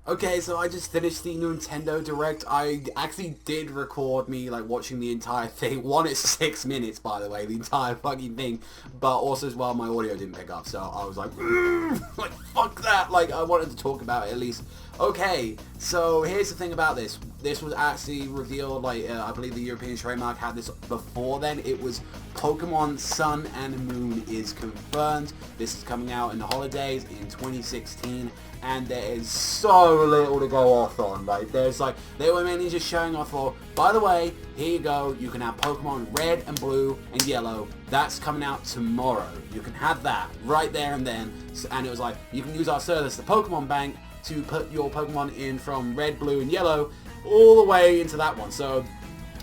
Okay, so I just finished the Nintendo Direct. I actually did record me, like, watching the entire thing. One, it's 6 minutes, by the way, the entire fucking thing. But also, as well, my audio didn't pick up, so I was like, like, fuck that. Like, I wanted to talk about it at least. Okay, so here's the thing about this. This was actually revealed, like, I believe the European trademark had this before then. It was Pokemon Sun and Moon is confirmed. This is coming out in the holidays in 2016. And there is so little to go off on. Like, there's like, they were mainly just showing off for, by the way, here you go, you can have Pokemon Red and Blue and Yellow. That's coming out tomorrow. You can have that right there and then. And it was like, you can use our service, the Pokemon Bank, to put your Pokemon in from Red, Blue, and Yellow all the way into that one. So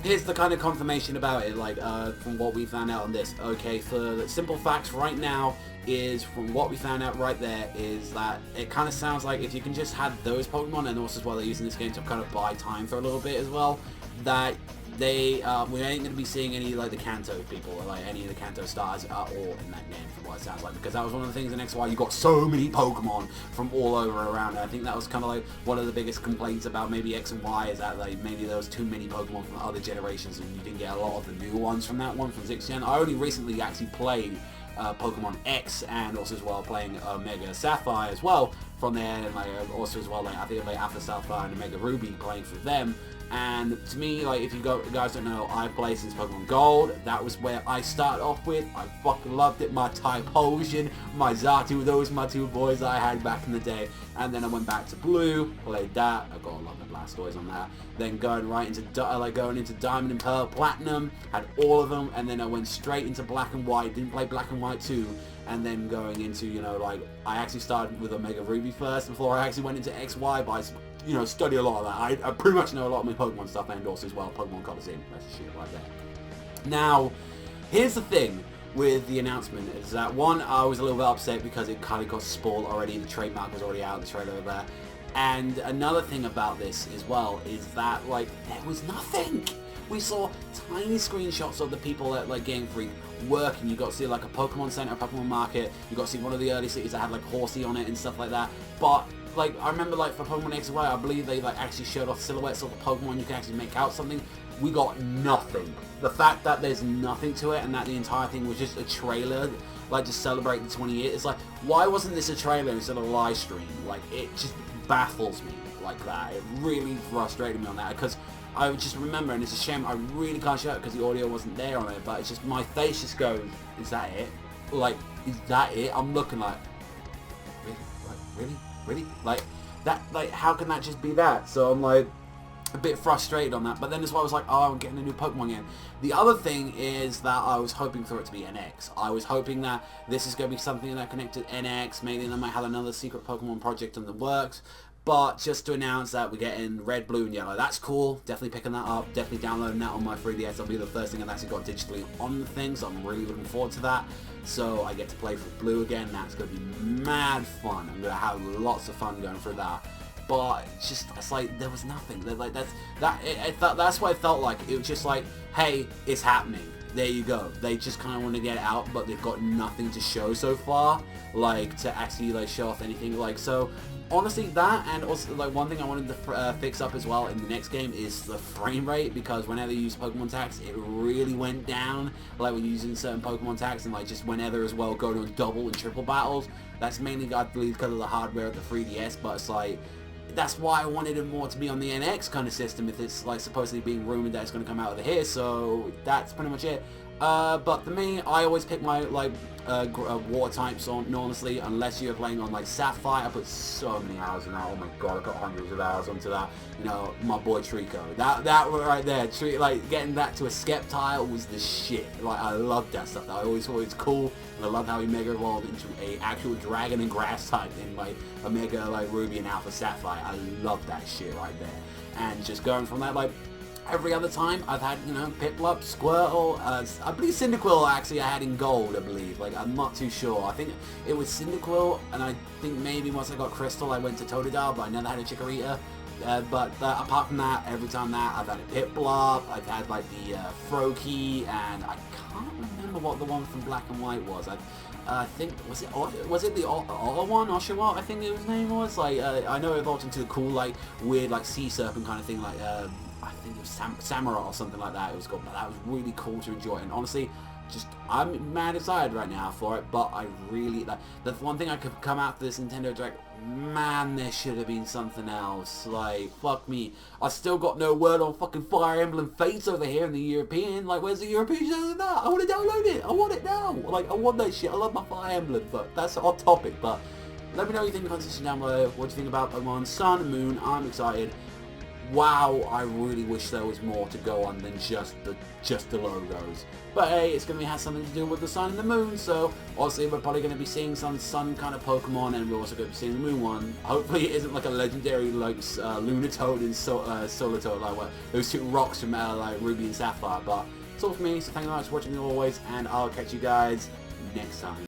here's the kind of confirmation about it, like, from what we found out on this. Okay, for the simple facts right now is, from what we found out right there, is that it kind of sounds like if you can just have those Pokemon, and also as well they're using this game to kind of buy time for a little bit as well, that they, we ain't going to be seeing any, like, the Kanto people, or, like, any of the Kanto stars at all in that game, from what it sounds like, because that was one of the things in XY, you got so many Pokemon from all over around, and I think that was kind of, like, one of the biggest complaints about maybe X and Y, is that, like, maybe there was too many Pokemon from other generations, and you didn't get a lot of the new ones from that one, from 6th Gen. I only recently actually played Pokemon X, and also as well playing Omega Sapphire as well from there, and like also as well, like I think like Alpha Sapphire and Omega Ruby playing for them. And to me, like, if you guys don't know, I played since Pokemon Gold. That was where I started off with. I fucking loved it. My Typhlosion, my Xatu, those were my two boys that I had back in the day. And then I went back to Blue, played that. I got a lot of Blastoise on that. Then going right into going into Diamond and Pearl, Platinum, had all of them. And then I went straight into Black and White. Didn't play Black and White 2. And then going into, you know, like, I actually started with Omega Ruby first before I actually went into XY, but I, you know, study a lot of that. I pretty much know a lot of my Pokemon stuff, and also as well Pokemon Coliseum. That's shit right there. Now, here's the thing with the announcement, is that one, I was a little bit upset because it kind of got spoiled already. The trademark was already out, the trailer over there. And another thing about this as well is that, like, there was nothing. We saw tiny screenshots of the people at, like, Game Freak working. You got to see, like, a Pokemon Center, a Pokemon Market. You got to see one of the early cities that had, like, Horsey on it and stuff like that. But, like, I remember, like, for Pokemon X and Y, I believe they, like, actually showed off silhouettes of the Pokemon. You can actually make out something. We got nothing. The fact that there's nothing to it and that the entire thing was just a trailer, like, to celebrate the 20 years. It's like, why wasn't this a trailer instead of a live stream? Like, it just baffles me like that. It really frustrated me on that, because I just remember, and it's a shame I really can't show it because the audio wasn't there on it, but it's just, my face just goes, is that it? Like, is that it? I'm looking like, really? Like, really? Really? Like, that, like, how can that just be that? So I'm like, a bit frustrated on that, but then that's why I was like, oh, I'm getting a new Pokemon game. The other thing is that I was hoping for it to be NX. I was hoping that this is going to be something that connected NX, maybe they might have another secret Pokemon project in the works, but just to announce that we're getting Red, Blue, and Yellow. That's cool. Definitely picking that up. Definitely downloading that on my 3DS. That'll be the first thing I've actually got digitally on the thing, so I'm really looking forward to that. So I get to play for Blue again. That's going to be mad fun. I'm going to have lots of fun going through that. But it's like there was nothing. Like that's what it felt like. It was just like, hey, it's happening. There you go. They just kind of want to get it out, but they've got nothing to show so far, like to actually like show off anything. Like, so honestly, that, and also like one thing I wanted to fix up as well in the next game is the frame rate, because whenever you use Pokemon tags, it really went down. Like when using certain Pokemon tags, and like just whenever as well go to double and triple battles. That's mainly, I believe, because of the hardware of the 3DS, but it's like, that's why I wanted it more to be on the NX kind of system, if it's like supposedly being rumored that it's going to come out of here. So that's pretty much it. But for me, I always pick my like water types on, honestly, unless you're playing on like Sapphire. I put so many hours in that. Oh my god, I got hundreds of hours onto that. You know, my boy Trico. That right there, like getting that to a Sceptile was the shit. Like, I loved that stuff. I always thought it was cool, and I love how he mega evolved into a actual dragon and grass type in like Omega like Ruby and Alpha Sapphire. I love that shit right there. And just going from that, like, every other time I've had, you know, Piplup, Squirtle, I believe Cyndaquil actually I had in Gold, I believe. Like, I'm not too sure. I think it was Cyndaquil, and I think maybe once I got Crystal I went to Totodile, but I never had a Chikorita. But apart from that, every time that, I've had a Piplup, I've had like the Froakie, and I can't remember what the one from Black and White was. I think was it the Otter one, Oshawa? I think his name was. Like I know it evolved into a cool like weird like sea serpent kind of thing. Like I think it was Samurai or something like that. It was called, but that was really cool to enjoy. And honestly, just I'm mad excited right now for it. But I really like the one thing I could come out to this Nintendo Direct. Man, there should have been something else. Like, fuck me. I still got no word on fucking Fire Emblem Fates over here in the European. Like, where's the European version of that? I want to download it. I want it now. Like, I want that shit. I love my Fire Emblem, but that's a hot topic. But let me know what you think in the comment section down below. What do you think about Pokemon Sun and Moon? I'm excited. Wow, I really wish there was more to go on than just the logos. But hey, it's going to have something to do with the sun and the moon, so obviously we're probably going to be seeing some sun kind of Pokemon, and we're also going to be seeing the moon one. Hopefully it isn't like a legendary like Lunatoad and Solitoad, like what, those two rocks from like Ruby and Sapphire. But it's all for me, so thank you very much for watching as always, and I'll catch you guys next time.